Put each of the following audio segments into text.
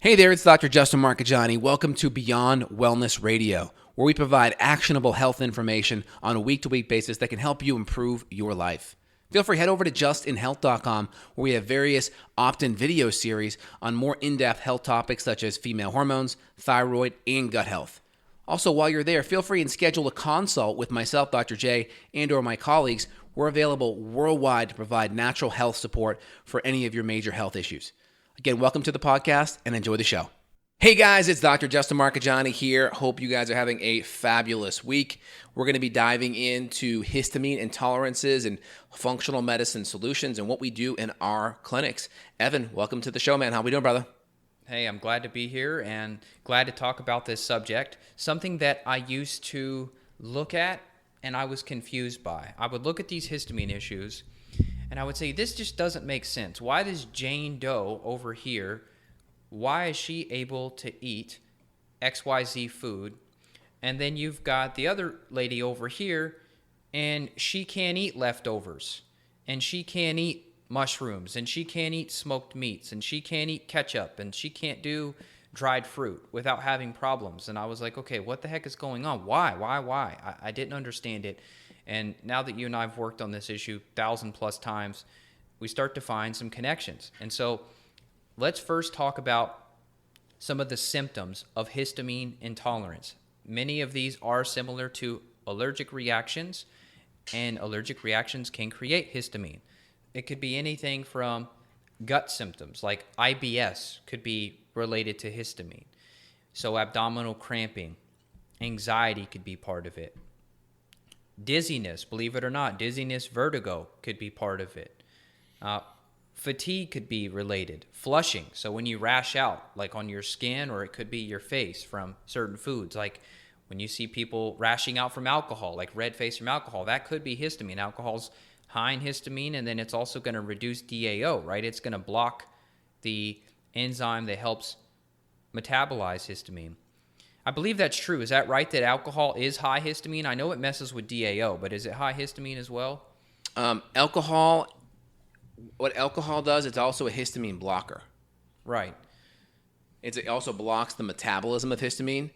Hey there, it's Dr. Justin Marcagiani. Welcome to Beyond Wellness Radio, where we provide actionable health information on a week-to-week basis that can help you improve your life. Feel free, head over to justinhealth.com, where we have various opt-in video series on more in-depth health topics such as female hormones, thyroid, and gut health. Also, while you're there, feel free and schedule a consult with myself, Dr. J, and or my colleagues. We're available worldwide to provide natural health support for any of your major health issues. Again, welcome to the podcast and enjoy the show. Hey guys, it's Dr. Justin Marcagiani here. Hope you guys are having a fabulous week. We're going to be diving into histamine intolerances and functional medicine solutions and what we do in our clinics. Evan, welcome to the show, man. How we doing, brother? Hey, I'm glad to be here and glad to talk about this subject, something that I used to look at and I was confused by. I would look at these histamine issues and I would say, this just doesn't make sense. Why does Jane Doe over here, why is she able to eat XYZ food? And then you've got the other lady over here, and she can't eat leftovers, and she can't eat mushrooms, and she can't eat smoked meats, and she can't eat ketchup, and she can't do dried fruit without having problems. And I was like, okay, what the heck is going on? Why? I didn't understand it. And now that you and I have worked on this issue 1,000+ times, we start to find some connections. And so let's first talk about some of the symptoms of histamine intolerance. Many of these are similar to allergic reactions, and allergic reactions can create histamine. It could be anything from gut symptoms, like IBS could be related to histamine. So abdominal cramping, anxiety could be part of it. Dizziness, believe it or not, dizziness, vertigo could be part of it. Fatigue could be related. Flushing, so when you rash out, like on your skin, or it could be your face from certain foods, like when you see people rashing out from alcohol, like red face from alcohol, that could be histamine. Alcohol's high in histamine, and then it's also going to reduce DAO, right? It's going to block the enzyme that helps metabolize histamine. I believe that's true. Is that right, that alcohol is high histamine? I know it messes with DAO, but is it high histamine as well? Alcohol, what alcohol does, it's also a histamine blocker. Right. It also blocks the metabolism of histamine,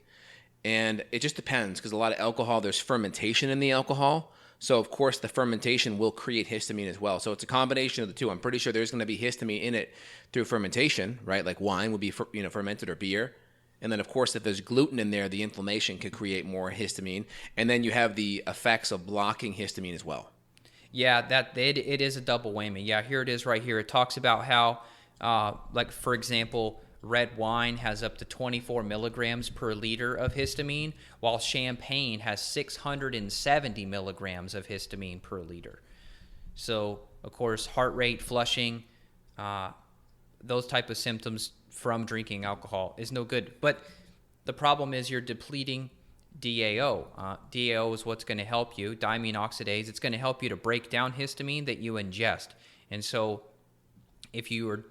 and it just depends, because a lot of alcohol, there's fermentation in the alcohol. So, of course, the fermentation will create histamine as well. So it's a combination of the two. I'm pretty sure there's going to be histamine in it through fermentation, right? Like wine would be fermented, or beer. And then, of course, if there's gluten in there, the inflammation could create more histamine. And then you have the effects of blocking histamine as well. Yeah, it is a double whammy. Yeah, here it is right here. It talks about how, like, for example, red wine has up to 24 milligrams per liter of histamine, while champagne has 670 milligrams of histamine per liter. So, of course, heart rate, flushing, those type of symptoms from drinking alcohol is no good. But the problem is you're depleting DAO. DAO is what's going to help you, diamine oxidase. It's going to help you to break down histamine that you ingest. And so if you are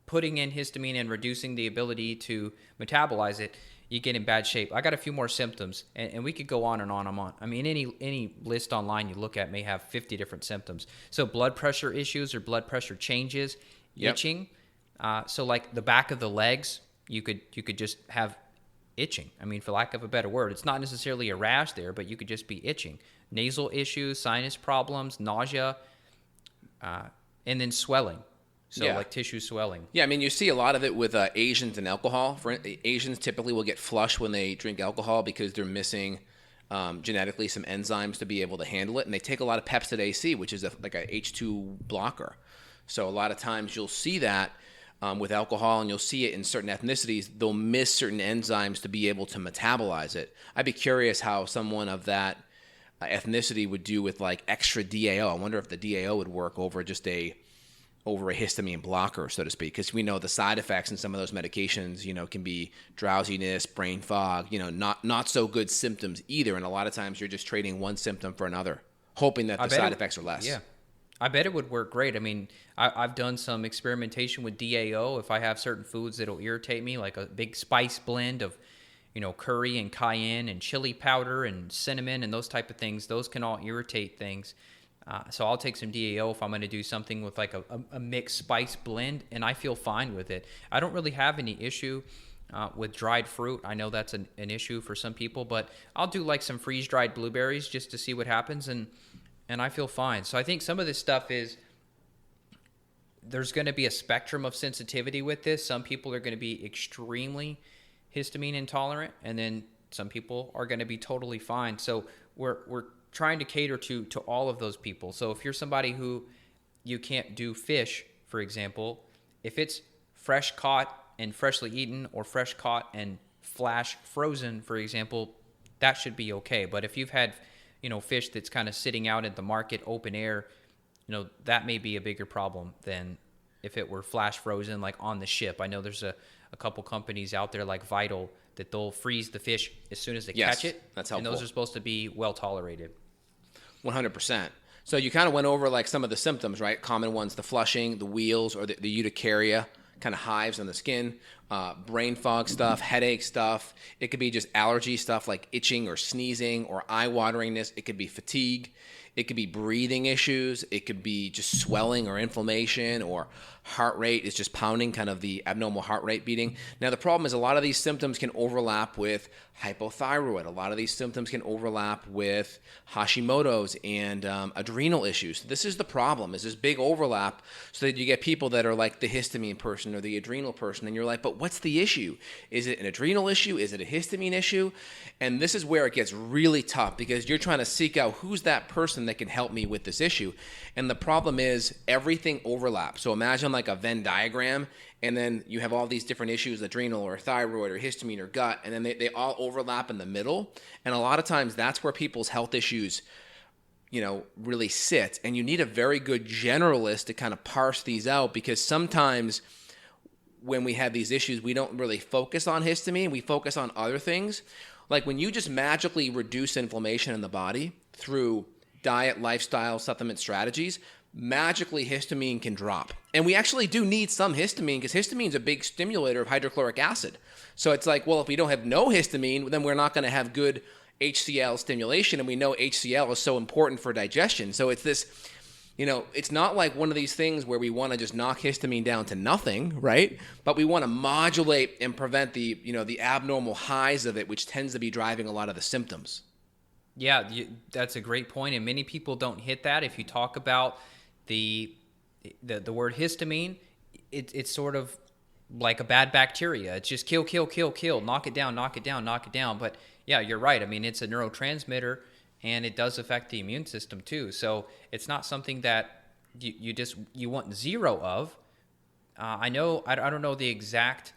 putting in histamine and reducing the ability to metabolize it, you get in bad shape. I got a few more symptoms, and we could go on and on and on. I mean, any list online you look at may have 50 different symptoms. So blood pressure issues or blood pressure changes, itching. So like the back of the legs, you could just have itching. I mean, for lack of a better word, it's not necessarily a rash there, but you could just be itching. Nasal issues, sinus problems, nausea, and then swelling. So like tissue swelling. Yeah, I mean, you see a lot of it with Asians and alcohol. Asians typically will get flushed when they drink alcohol because they're missing genetically some enzymes to be able to handle it. And they take a lot of Pepsid AC, which is like a H2 blocker. So a lot of times you'll see that with alcohol, and you'll see it in certain ethnicities. They'll miss certain enzymes to be able to metabolize it. I'd be curious how someone of that ethnicity would do with like extra DAO. I wonder if the DAO would work over just a histamine blocker, so to speak, because we know the side effects in some of those medications, can be drowsiness, brain fog, not so good symptoms either. And a lot of times you're just trading one symptom for another, hoping that the side effects are less. Yeah. I bet it would work great. I mean, I've done some experimentation with DAO. If I have certain foods that'll irritate me, like a big spice blend of, curry and cayenne and chili powder and cinnamon and those type of things, those can all irritate things. So I'll take some DAO if I'm going to do something with like a mixed spice blend, and I feel fine with it. I don't really have any issue with dried fruit. I know that's an issue for some people, but I'll do like some freeze-dried blueberries just to see what happens, and I feel fine. So I think some of this stuff is, there's going to be a spectrum of sensitivity with this. Some people are going to be extremely histamine intolerant, and then some people are going to be totally fine. So we're trying to cater to all of those people. So if you're somebody who you can't do fish, for example, if it's fresh caught and freshly eaten, or fresh caught and flash frozen, for example, that should be okay. But if you've had, fish that's kind of sitting out at the market, open air, that may be a bigger problem than if it were flash frozen, like on the ship. I know there's a couple companies out there like Vital that they'll freeze the fish as soon as they catch it. That's helpful. And those are supposed to be well tolerated. 100%. So you kind of went over like some of the symptoms, right? Common ones: the flushing, the wheals, or the urticaria, kind of hives on the skin, brain fog stuff, headache stuff. It could be just allergy stuff like itching or sneezing or eye wateringness. It could be fatigue. It could be breathing issues. It could be just swelling or inflammation, or heart rate is just pounding, kind of the abnormal heart rate beating. Now, the problem is a lot of these symptoms can overlap with hypothyroid. A lot of these symptoms can overlap with Hashimotos and adrenal issues. This is the problem, is this big overlap, so that you get people that are like the histamine person or the adrenal person, and you're like, but what's the issue? Is it an adrenal issue? Is it a histamine issue? And this is where it gets really tough, because you're trying to seek out who's that person that can help me with this issue. And the problem is everything overlaps. So imagine like a Venn diagram, and then you have all these different issues: adrenal or thyroid or histamine or gut, and then they all overlap in the middle. And a lot of times that's where people's health issues, really sit. And you need a very good generalist to kind of parse these out, because sometimes when we have these issues, we don't really focus on histamine. We focus on other things. Like when you just magically reduce inflammation in the body through diet, lifestyle, supplement strategies, magically histamine can drop. And we actually do need some histamine, because histamine is a big stimulator of hydrochloric acid. So it's like, well, if we don't have no histamine, then we're not going to have good HCl stimulation. And we know HCl is so important for digestion. So it's this, it's not like one of these things where we want to just knock histamine down to nothing, right? But we want to modulate and prevent the, the abnormal highs of it, which tends to be driving a lot of the symptoms. Yeah, that's a great point, and many people don't hit that. If you talk about the word histamine, it's sort of like a bad bacteria. It's just kill, knock it down. But yeah, you're right. I mean, it's a neurotransmitter, and it does affect the immune system too. So it's not something that you want zero of. I don't know the exact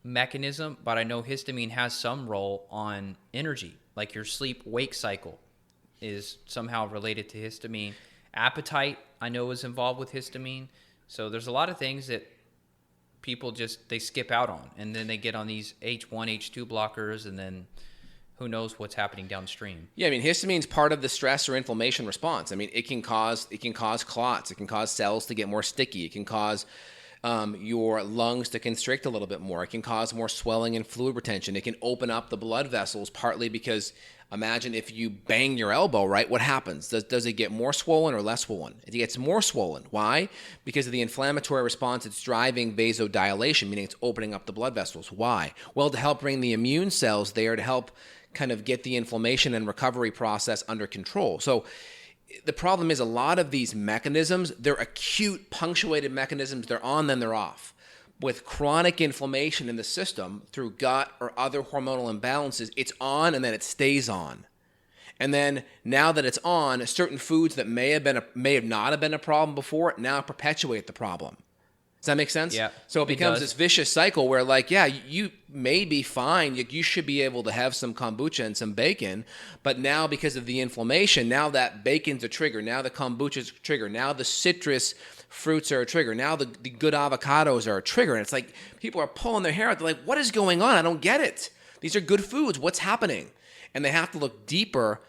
mechanism, but I know histamine has some role on energy. Like your sleep-wake cycle is somehow related to histamine. Appetite, I know, is involved with histamine. So there's a lot of things that people they skip out on. And then they get on these H1, H2 blockers, and then who knows what's happening downstream. Yeah, I mean, histamine is part of the stress or inflammation response. I mean, it can cause clots. It can cause cells to get more sticky. It can cause your lungs to constrict a little bit more. It can cause more swelling and fluid retention. It can open up the blood vessels, partly because imagine if you bang your elbow, right? What happens? Does it get more swollen or less swollen? It gets more swollen. Why? Because of the inflammatory response. It's driving vasodilation, meaning it's opening up the blood vessels. Why? Well, to help bring the immune cells there, to help kind of get the inflammation and recovery process under control. So the problem is a lot of these mechanisms, they're acute, punctuated mechanisms. They're on, then they're off. With chronic inflammation in the system through gut or other hormonal imbalances, it's on and then it stays on. And then now that it's on, certain foods that may have not have been a problem before now perpetuate the problem. Does that make sense? Yeah. So it becomes this vicious cycle where, like, yeah, you may be fine. You should be able to have some kombucha and some bacon. But now, because of the inflammation, now that bacon's a trigger. Now the kombucha's a trigger. Now the citrus fruits are a trigger. Now the good avocados are a trigger. And it's like people are pulling their hair out. They're like, what is going on? I don't get it. These are good foods. What's happening? And they have to look deeper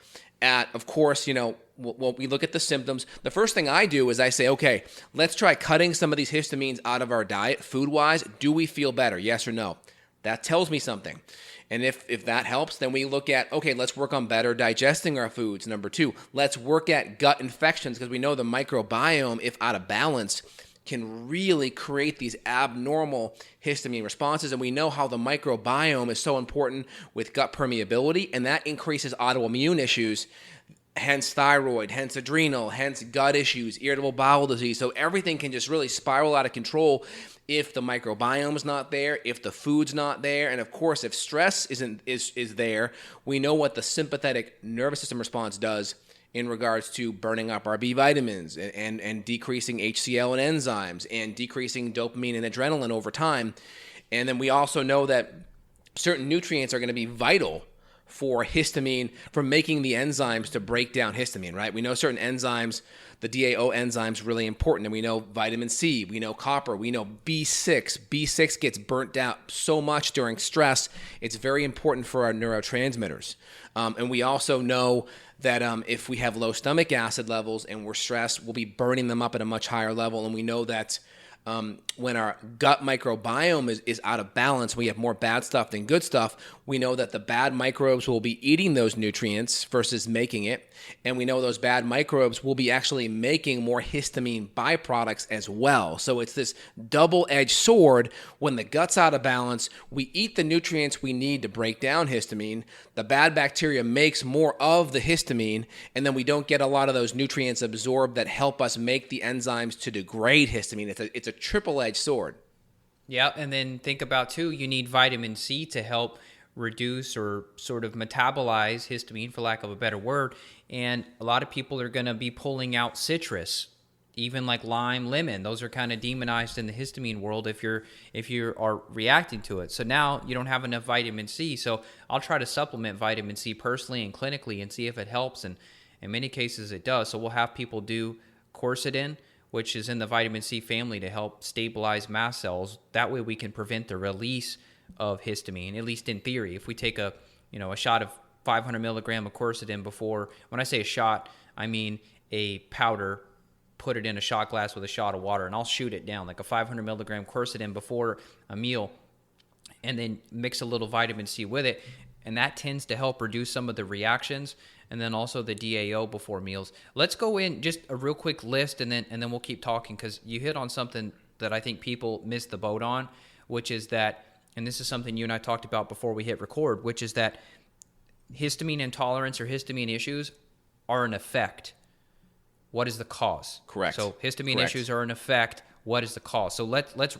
at, of course, well, we look at the symptoms. The first thing I do is I say, okay, let's try cutting some of these histamines out of our diet food-wise. Do we feel better? Yes or no? That tells me something. And if that helps, then we look at, okay, let's work on better digesting our foods. Number two, let's work at gut infections, because we know the microbiome, if out of balance, can really create these abnormal histamine responses. And we know how the microbiome is so important with gut permeability, and that increases autoimmune issues, hence thyroid, hence adrenal, hence gut issues, irritable bowel disease. So everything can just really spiral out of control if the microbiome is not there, if the food's not there, and of course, if stress is there. We know what the sympathetic nervous system response does in regards to burning up our B vitamins and decreasing HCl and enzymes and decreasing dopamine and adrenaline over time. And then we also know that certain nutrients are going to be vital for histamine, for making the enzymes to break down histamine, right? We know certain enzymes, the DAO enzyme is really important, and we know vitamin C, we know copper, we know B6. B6 gets burnt out so much during stress. It's very important for our neurotransmitters. And we also know that if we have low stomach acid levels and we're stressed, we'll be burning them up at a much higher level. And we know that when our gut microbiome is out of balance, we have more bad stuff than good stuff. We know that the bad microbes will be eating those nutrients versus making it. And we know those bad microbes will be actually making more histamine byproducts as well. So it's this double-edged sword. When the gut's out of balance, we eat the nutrients we need to break down histamine. The bad bacteria makes more of the histamine, and then we don't get a lot of those nutrients absorbed that help us make the enzymes to degrade histamine. It's a triple-edged sword. Yeah, and then think about, too, you need vitamin C to help reduce or sort of metabolize histamine, for lack of a better word. And a lot of people are going to be pulling out citrus, even like lime, lemon. Those are kind of demonized in the histamine world if you are reacting to it. So now you don't have enough vitamin C. So I'll try to supplement vitamin C personally and clinically and see if it helps. And in many cases it does. So we'll have people do quercetin, which is in the vitamin C family, to help stabilize mast cells. That way we can prevent the release of histamine, at least in theory. If we take a shot of 500 milligram of quercetin before, when I say a shot, I mean a powder, put it in a shot glass with a shot of water, and I'll shoot it down like a 500 milligram quercetin before a meal, and then mix a little vitamin C with it. And that tends to help reduce some of the reactions, and then also the DAO before meals. Let's go in just a real quick list, and then we'll keep talking, because you hit on something that I think people miss the boat on, which is that, and this is something you and I talked about before we hit record, which is that histamine intolerance or histamine issues are an effect. What is the cause? Correct. So histamine issues are an effect. What is the cause? So let's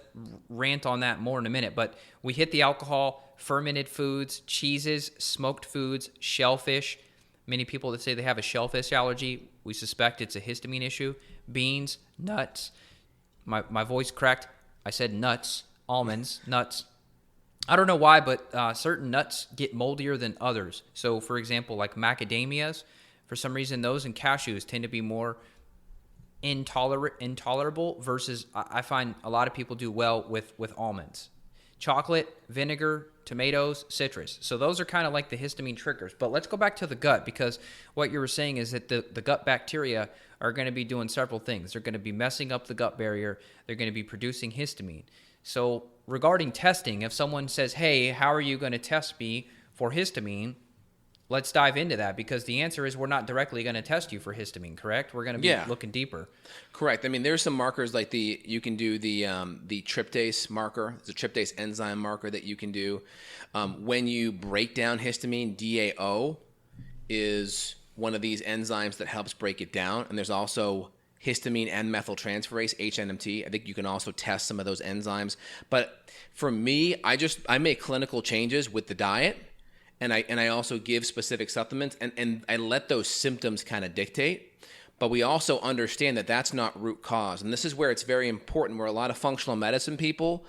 rant on that more in a minute. But we hit the alcohol, fermented foods, cheeses, smoked foods, shellfish. Many people that say they have a shellfish allergy, we suspect it's a histamine issue. Beans, nuts. My voice cracked. I said nuts, almonds, nuts. I don't know why, but certain nuts get moldier than others. So, for example, like macadamias, for some reason, those and cashews tend to be more intolerable versus I find a lot of people do well with almonds. Chocolate, vinegar, tomatoes, citrus. So those are kind of like the histamine triggers. But let's go back to the gut, because what you were saying is that the gut bacteria are going to be doing several things. They're going to be messing up the gut barrier. They're going to be producing histamine. So regarding testing, if someone says, hey, how are you going to test me for histamine? Let's dive into that, because the answer is we're not directly going to test you for histamine, correct? We're going to be looking deeper. Correct. I mean, there's some markers like you can do the tryptase marker. It's a tryptase enzyme marker that you can do. When you break down histamine, DAO is one of these enzymes that helps break it down. And there's also histamine N-methyltransferase, HNMT. I think you can also test some of those enzymes. But for me, I make clinical changes with the diet. And I also give specific supplements, and I let those symptoms kind of dictate. But we also understand that that's not root cause. And this is where it's very important, where a lot of functional medicine people,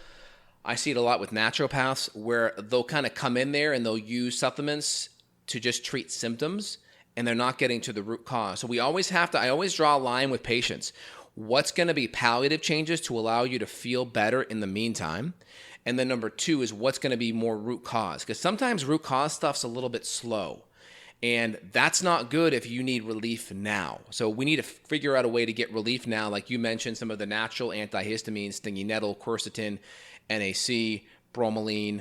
I see it a lot with naturopaths, where they'll kind of come in there and they'll use supplements to just treat symptoms, and they're not getting to the root cause. So I always draw a line with patients. What's going to be palliative changes to allow you to feel better in the meantime? And then number two is what's going to be more root cause, because sometimes root cause stuff's a little bit slow, and that's not good if you need relief now. So we need to figure out a way to get relief now, like you mentioned, some of the natural antihistamines, stinging nettle, quercetin, NAC, bromelain,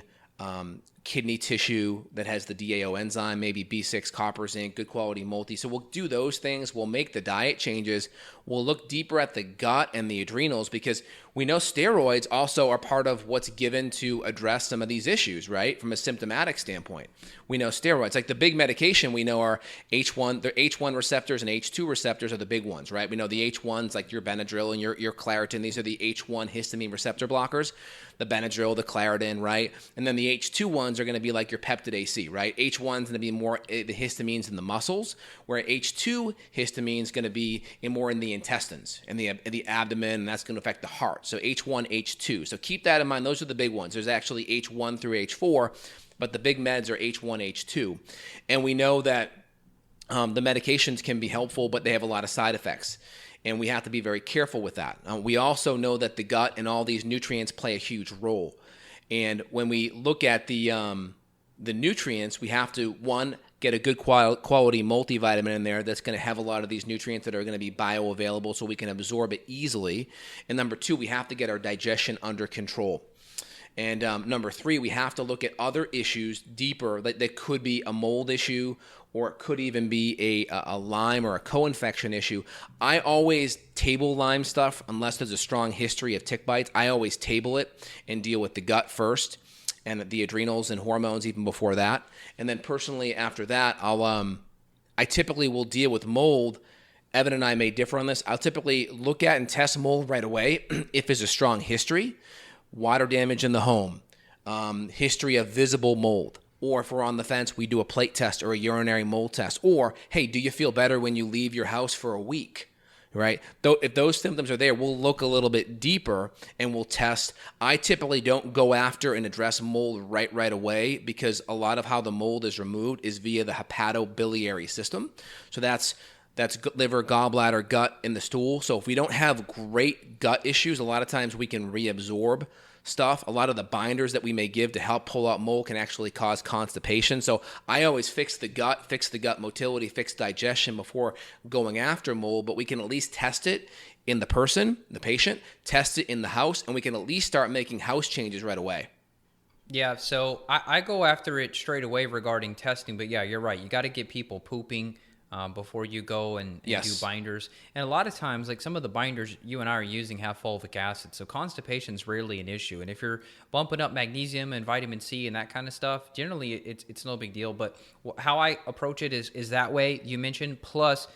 kidney tissue that has the DAO enzyme, maybe B6, copper, zinc, good quality multi. So we'll do those things. We'll make the diet changes. We'll look deeper at the gut and the adrenals, because we know steroids also are part of what's given to address some of these issues, right? From a symptomatic standpoint, we know steroids, like the big medication we know are H1, the H1 receptors and H2 receptors are the big ones, right? We know the H1s, like your Benadryl and your Claritin, these are the H1 histamine receptor blockers, the Benadryl, the Claritin, right? And then the H2 ones are going to be like your Peptid AC, right? H1's going to be more the histamines in the muscles, where H2 histamine is going to be more in the intestines and the abdomen, and that's going to affect the heart. So H1, H2. So keep that in mind. Those are the big ones. There's actually H1 through H4, but the big meds are H1, H2. And we know that the medications can be helpful, but they have a lot of side effects. And we have to be very careful with that. We also know that the gut and all these nutrients play a huge role. And when we look at the nutrients, we have to, one, get a good quality multivitamin in there that's going to have a lot of these nutrients that are going to be bioavailable so we can absorb it easily. And number two, we have to get our digestion under control. And number three, we have to look at other issues deeper that could be a mold issue, or it could even be a Lyme or a co-infection issue. I always table Lyme stuff unless there's a strong history of tick bites. I always table it and deal with the gut first and the adrenals and hormones even before that. And then personally after that, I typically will deal with mold. Evan and I may differ on this. I'll typically look at and test mold right away if there's a strong history, water damage in the home, history of visible mold. Or if we're on the fence, we do a plate test or a urinary mold test. Or, hey, do you feel better when you leave your house for a week? Right? Though if those symptoms are there, we'll look a little bit deeper and we'll test. I typically don't go after and address mold right away, because a lot of how the mold is removed is via the hepatobiliary system. So that's liver, gallbladder, gut, and the stool. So if we don't have great gut issues, a lot of times we can reabsorb stuff. A lot of the binders that we may give to help pull out mold can actually cause constipation. So I always fix the gut motility, fix digestion before going after mold, but we can at least test it in the patient, test it in the house, and we can at least start making house changes right away. Yeah, so I go after it straight away regarding testing, but yeah, you're right. You got to get people pooping before you go and do binders. And a lot of times, like some of the binders you and I are using have fulvic acid, so constipation is rarely an issue. And if you're bumping up magnesium and vitamin C and that kind of stuff, generally it's no big deal. But how I approach it is that way you mentioned, plus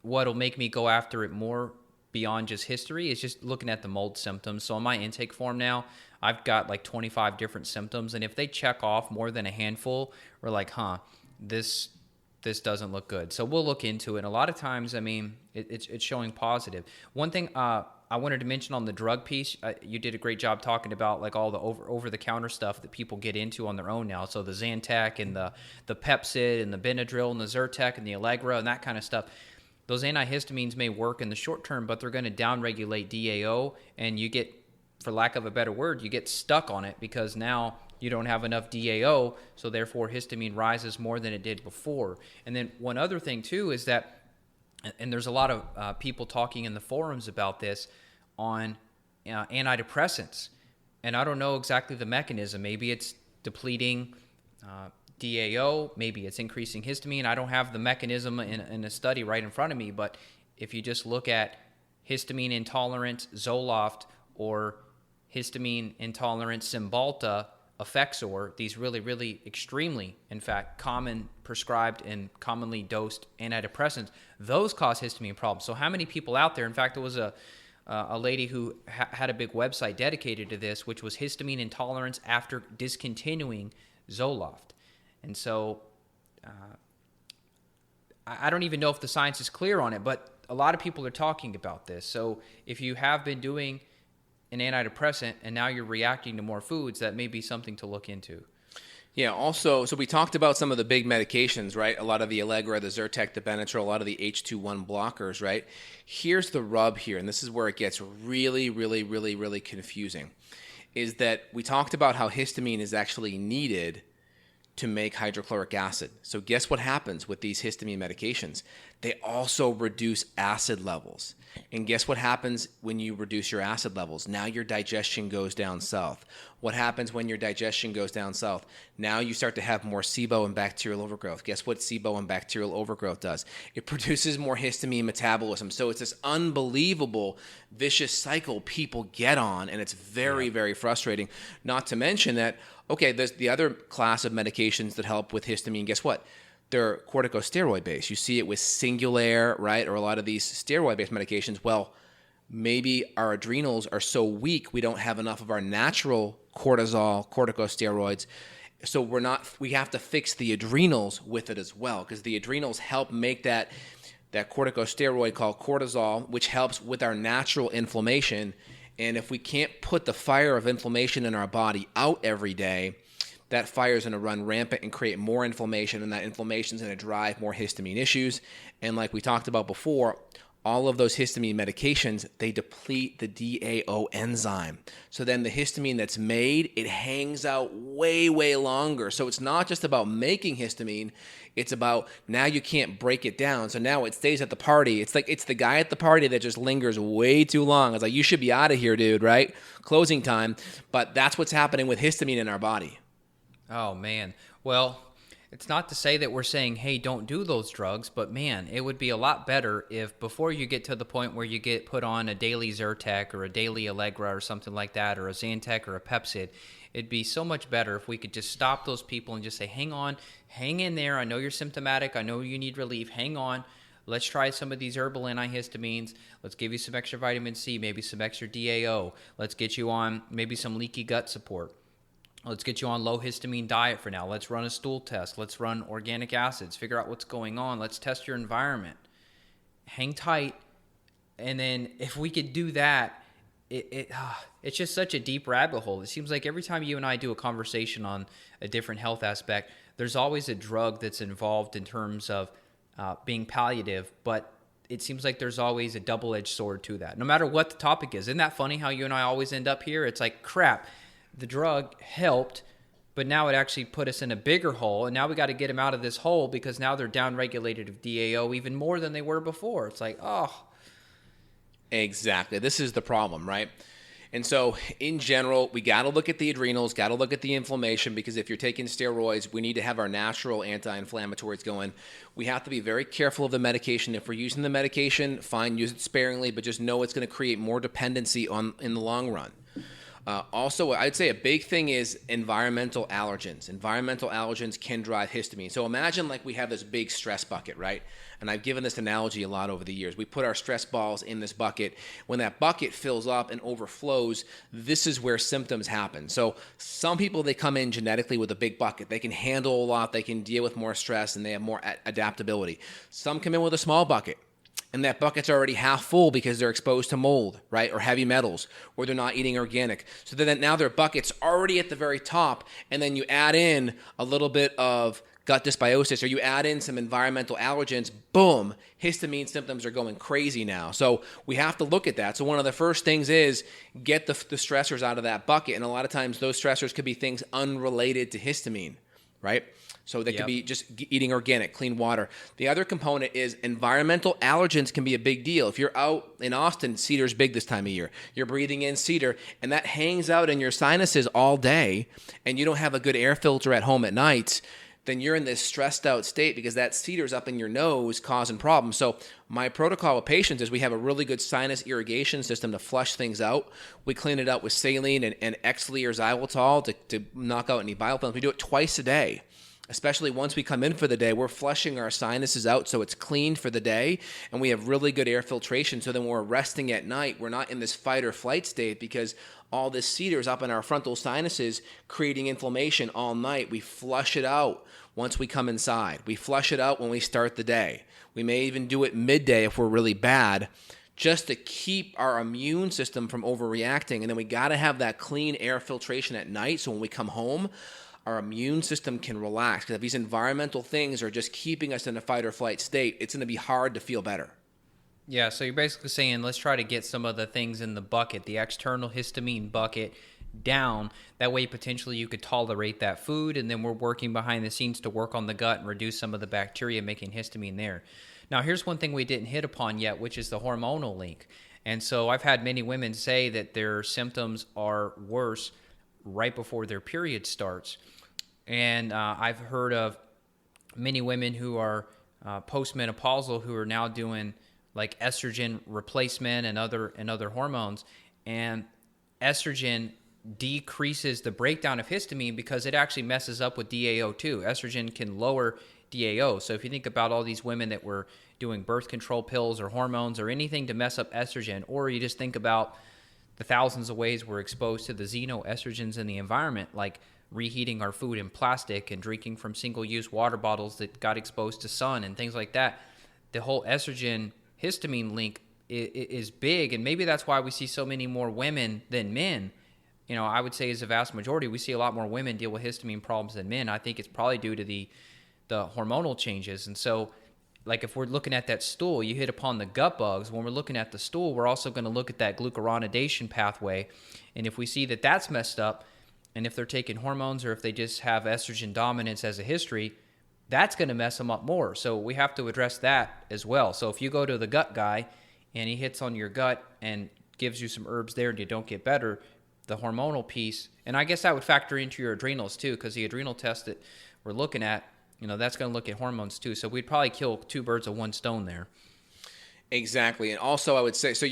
what'll make me go after it more beyond just history is just looking at the mold symptoms. So on my intake form now, I've got like 25 different symptoms, and if they check off more than a handful, we're like, this doesn't look good. So we'll look into it. And a lot of times, I mean, it's showing positive. One thing I wanted to mention on the drug piece, you did a great job talking about like all the over-the-counter stuff that people get into on their own now. So the Zantac and the Pepcid and the Benadryl and the Zyrtec and the Allegra and that kind of stuff. Those antihistamines may work in the short term, but they're going to downregulate DAO, and you get, for lack of a better word, you get stuck on it because now you don't have enough DAO, so therefore histamine rises more than it did before. And then one other thing too is that, and there's a lot of people talking in the forums about this on antidepressants, and I don't know exactly the mechanism. Maybe it's depleting DAO, maybe it's increasing histamine. I don't have the mechanism in a study right in front of me, but if you just look at histamine intolerance Zoloft or histamine intolerance Cymbalta, Effexor, these really, really extremely, in fact, common prescribed and commonly dosed antidepressants, those cause histamine problems. So how many people out there, in fact, there was a lady who had a big website dedicated to this, which was histamine intolerance after discontinuing Zoloft. And so I don't even know if the science is clear on it, but a lot of people are talking about this. So if you have been doing an antidepressant and now you're reacting to more foods, that may be something to look into. Yeah, also, so we talked about some of the big medications, right? A lot of the Allegra, the Zyrtec, the Benadryl, a lot of the H2-1 blockers, right? Here's the rub here, and this is where it gets really, really, really, really confusing, is that we talked about how histamine is actually needed to make hydrochloric acid. So guess what happens with these histamine medications? They also reduce acid levels. And guess what happens when you reduce your acid levels? Now your digestion goes down south. What happens when your digestion goes down south? Now you start to have more SIBO and bacterial overgrowth. Guess what SIBO and bacterial overgrowth does? It produces more histamine metabolism. So it's this unbelievable vicious cycle people get on, and it's very, very frustrating. Not to mention that, okay, there's the other class of medications that help with histamine. Guess what? They're corticosteroid-based. You see it with Singulair, right, or a lot of these steroid-based medications. Well, maybe our adrenals are so weak we don't have enough of our natural cortisol, corticosteroids. So we have to fix the adrenals with it as well, because the adrenals help make that corticosteroid called cortisol, which helps with our natural inflammation. And if we can't put the fire of inflammation in our body out every day, that fire is going to run rampant and create more inflammation, and that inflammation is going to drive more histamine issues. And like we talked about before, all of those histamine medications, they deplete the DAO enzyme. So then the histamine that's made, it hangs out way, way longer. So it's not just about making histamine. It's about now you can't break it down. So now it stays at the party. It's like it's the guy at the party that just lingers way too long. It's like, you should be out of here, dude, right? Closing time. But that's what's happening with histamine in our body. Oh, man. Well, it's not to say that we're saying, hey, don't do those drugs, but man, it would be a lot better if before you get to the point where you get put on a daily Zyrtec or a daily Allegra or something like that, or a Zantac or a Pepcid, it'd be so much better if we could just stop those people and just say, hang on, hang in there. I know you're symptomatic. I know you need relief. Hang on. Let's try some of these herbal antihistamines. Let's give you some extra vitamin C, maybe some extra DAO. Let's get you on maybe some leaky gut support. Let's get you on low histamine diet for now. Let's run a stool test. Let's run organic acids. Figure out what's going on. Let's test your environment. Hang tight. And then if we could do that, it's just such a deep rabbit hole. It seems like every time you and I do a conversation on a different health aspect, there's always a drug that's involved in terms of being palliative, but it seems like there's always a double-edged sword to that. No matter what the topic is. Isn't that funny how you and I always end up here? It's like, crap. The drug helped, but now it actually put us in a bigger hole, and now we got to get them out of this hole because now they're downregulated of DAO even more than they were before. It's like, oh. Exactly. This is the problem, right? And so in general, we got to look at the adrenals, got to look at the inflammation, because if you're taking steroids, we need to have our natural anti-inflammatories going. We have to be very careful of the medication. If we're using the medication, fine, use it sparingly, but just know it's going to create more dependency in the long run. Also, I'd say a big thing is environmental allergens. Environmental allergens can drive histamine. So imagine like we have this big stress bucket, right? And I've given this analogy a lot over the years. We put our stress balls in this bucket. When that bucket fills up and overflows, this is where symptoms happen. So some people, they come in genetically with a big bucket. They can handle a lot. They can deal with more stress, and they have more adaptability. Some come in with a small bucket, and that bucket's already half full because they're exposed to mold, right, or heavy metals, or they're not eating organic. So then now their bucket's already at the very top, and then you add in a little bit of gut dysbiosis, or you add in some environmental allergens, boom, histamine symptoms are going crazy now. So we have to look at that. So one of the first things is get the stressors out of that bucket, and a lot of times those stressors could be things unrelated to histamine, right? So they could be just eating organic, clean water. The other component is environmental allergens can be a big deal. If you're out in Austin, cedar's big this time of year. You're breathing in cedar, and that hangs out in your sinuses all day, and you don't have a good air filter at home at night, then you're in this stressed out state because that cedar's up in your nose causing problems. So my protocol with patients is we have a really good sinus irrigation system to flush things out. We clean it out with saline and Exley or xylitol to knock out any biofilms. We do it twice a day. Especially once we come in for the day, we're flushing our sinuses out so it's clean for the day, and we have really good air filtration. So then when we're resting at night, we're not in this fight or flight state because all this cedar is up in our frontal sinuses creating inflammation all night. We flush it out once we come inside. We flush it out when we start the day. We may even do it midday if we're really bad, just to keep our immune system from overreacting. And then we got to have that clean air filtration at night so when we come home, our immune system can relax. Because if these environmental things are just keeping us in a fight or flight state, it's going to be hard to feel better. Yeah, so you're basically saying let's try to get some of the things in the bucket, the external histamine bucket, down. That way, potentially, you could tolerate that food, and then we're working behind the scenes to work on the gut and reduce some of the bacteria making histamine there. Now, here's one thing we didn't hit upon yet, which is the hormonal link. And so I've had many women say that their symptoms are worse right before their period starts. And I've heard of many women who are postmenopausal who are now doing like estrogen replacement and other hormones. And estrogen decreases the breakdown of histamine because it actually messes up with DAO too. Estrogen can lower DAO. So if you think about all these women that were doing birth control pills or hormones or anything to mess up estrogen, or you just think about the thousands of ways we're exposed to the xenoestrogens in the environment, like reheating our food in plastic and drinking from single-use water bottles that got exposed to sun and things like that. The whole estrogen histamine link is big, and maybe that's why we see so many more women than men. You know, I would say as a vast majority, we see a lot more women deal with histamine problems than men. I think it's probably due to the hormonal changes. And so, like if we're looking at that stool, you hit upon the gut bugs. When we're looking at the stool, we're also going to look at that glucuronidation pathway. And if we see that that's messed up, and if they're taking hormones or if they just have estrogen dominance as a history, that's going to mess them up more. So we have to address that as well. So if you go to the gut guy and he hits on your gut and gives you some herbs there and you don't get better, the hormonal piece, and I guess that would factor into your adrenals too, because the adrenal test that we're looking at, you know, that's going to look at hormones too. So we'd probably kill two birds with one stone there. Exactly. And also I would say, so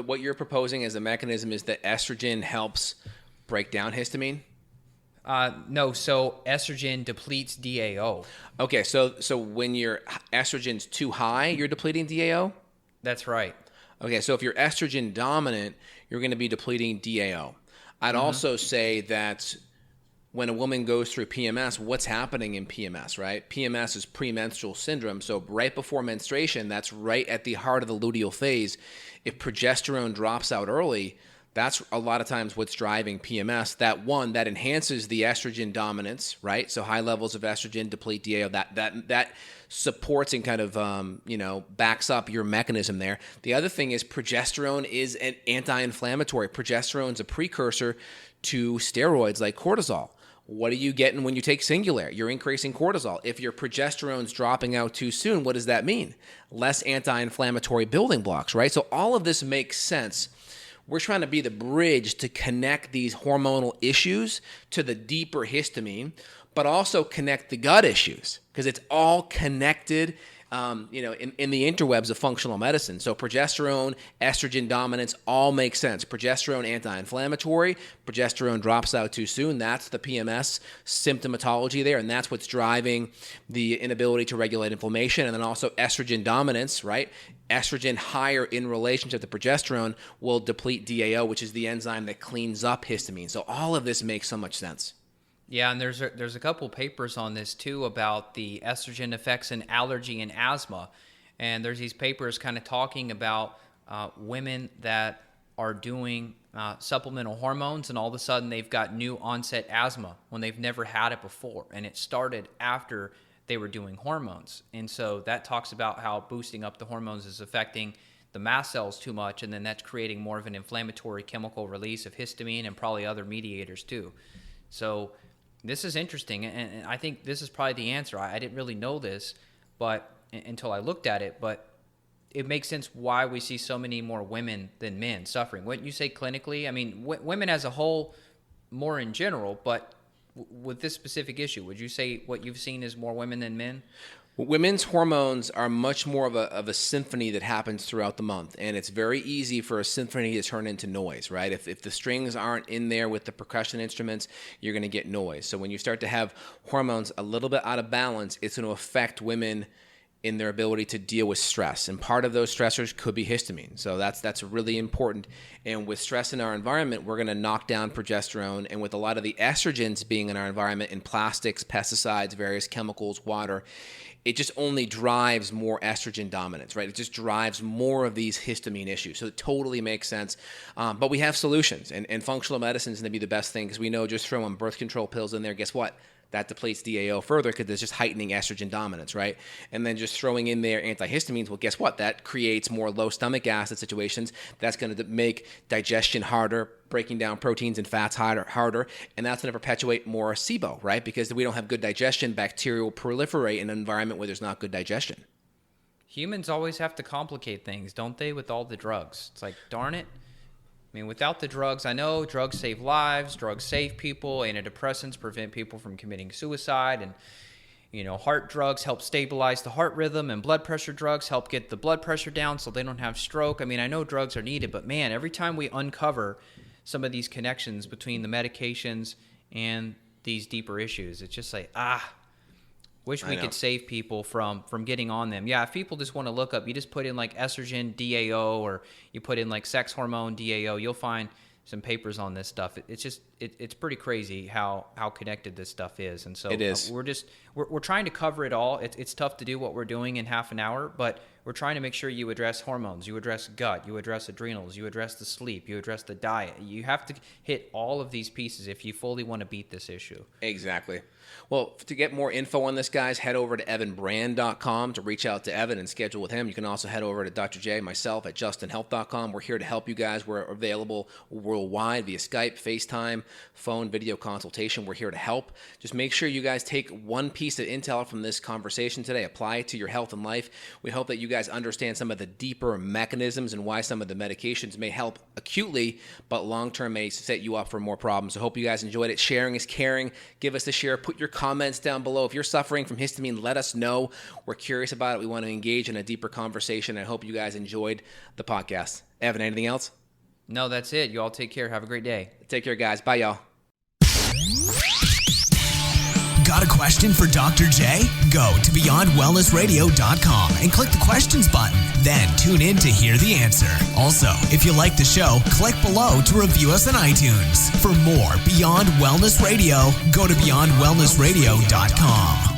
what you're proposing as a mechanism is that estrogen helps break down histamine? No, so estrogen depletes DAO. Okay, so when your estrogen's too high, you're depleting DAO? That's right. Okay, so if you're estrogen dominant, you're going to be depleting DAO. I'd also say that when a woman goes through PMS, what's happening in PMS, right? PMS is premenstrual syndrome. So right before menstruation, that's right at the heart of the luteal phase. If progesterone drops out early, that's a lot of times what's driving PMS. That enhances the estrogen dominance, right? So high levels of estrogen deplete DAO. That supports and kind of backs up your mechanism there. The other thing is progesterone is an anti-inflammatory. Progesterone is a precursor to steroids like cortisol. What are you getting when you take Singulair? You're increasing cortisol. If your progesterone's dropping out too soon, what does that mean? Less anti-inflammatory building blocks, right? So all of this makes sense. We're trying to be the bridge to connect these hormonal issues to the deeper histamine, but also connect the gut issues because it's all connected, in the interwebs of functional medicine. So progesterone, estrogen dominance, all make sense. Progesterone anti-inflammatory, progesterone drops out too soon. That's the PMS symptomatology there, and that's what's driving the inability to regulate inflammation. And then also estrogen dominance, right? Estrogen higher in relationship to progesterone will deplete DAO, which is the enzyme that cleans up histamine. So all of this makes so much sense. Yeah, and there's a couple papers on this too about the estrogen effects in allergy and asthma. And there's these papers kind of talking about women that are doing supplemental hormones and all of a sudden they've got new onset asthma when they've never had it before. And it started after they were doing hormones. And so that talks about how boosting up the hormones is affecting the mast cells too much, and then that's creating more of an inflammatory chemical release of histamine and probably other mediators too. So this is interesting, and I think this is probably the answer. I didn't really know this until I looked at it, but it makes sense why we see so many more women than men suffering. Wouldn't you say clinically? I mean, women as a whole more in general, but with this specific issue, would you say what you've seen is more women than men? Women's hormones are much more of a symphony that happens throughout the month, and it's very easy for a symphony to turn into noise, right? If the strings aren't in there with the percussion instruments, you're going to get noise. So when you start to have hormones a little bit out of balance, it's going to affect women in their ability to deal with stress. And part of those stressors could be histamine. So that's really important. And with stress in our environment, we're going to knock down progesterone. And with a lot of the estrogens being in our environment in plastics, pesticides, various chemicals, water, it just only drives more estrogen dominance, right? It just drives more of these histamine issues. So it totally makes sense. But we have solutions. And functional medicine is going to be the best thing because we know just throwing birth control pills in there, guess what? that depletes DAO further because it's just heightening estrogen dominance, right? And then just throwing in there antihistamines, well, guess what? That creates more low stomach acid situations. That's going to make digestion harder, breaking down proteins and fats harder, and that's going to perpetuate more SIBO, right? Because if we don't have good digestion, bacteria will proliferate in an environment where there's not good digestion. Humans always have to complicate things, don't they, with all the drugs? It's like, darn it. I mean, without the drugs, I know drugs save lives, drugs save people, antidepressants prevent people from committing suicide, and, you know, heart drugs help stabilize the heart rhythm, and blood pressure drugs help get the blood pressure down so they don't have stroke. I mean, I know drugs are needed, but man, every time we uncover some of these connections between the medications and these deeper issues, it's just like, wish we could save people from getting on them. Yeah, if people just want to look up, you just put in like estrogen DAO, or you put in like sex hormone DAO, you'll find some papers on this stuff. It's pretty crazy how connected this stuff is. And so it is. We're trying to cover it all. It's tough to do what we're doing in half an hour, but we're trying to make sure you address hormones, you address gut, you address adrenals, you address the sleep, you address the diet. You have to hit all of these pieces if you fully want to beat this issue. Exactly. Well, to get more info on this, guys, head over to evanbrand.com to reach out to Evan and schedule with him. You can also head over to Dr. J, myself, at justinhealth.com. We're here to help you guys. We're available worldwide via Skype, FaceTime, phone, video consultation. We're here to help. Just make sure you guys take one piece of intel from this conversation today, apply it to your health and life. We hope that you guys understand some of the deeper mechanisms and why some of the medications may help acutely, but long-term may set you up for more problems. I hope you guys enjoyed it. Sharing is caring. Give us a share. Put your comments down below. If you're suffering from histamine, let us know. We're curious about it. We want to engage in a deeper conversation. I hope you guys enjoyed the podcast. Evan, anything else? No, that's it. You all take care. Have a great day. Take care, guys. Bye, y'all. Got a question for Dr. J? Go to BeyondWellnessRadio.com and click the questions button. Then tune in to hear the answer. Also, if you like the show, click below to review us on iTunes. For more Beyond Wellness Radio, go to BeyondWellnessRadio.com.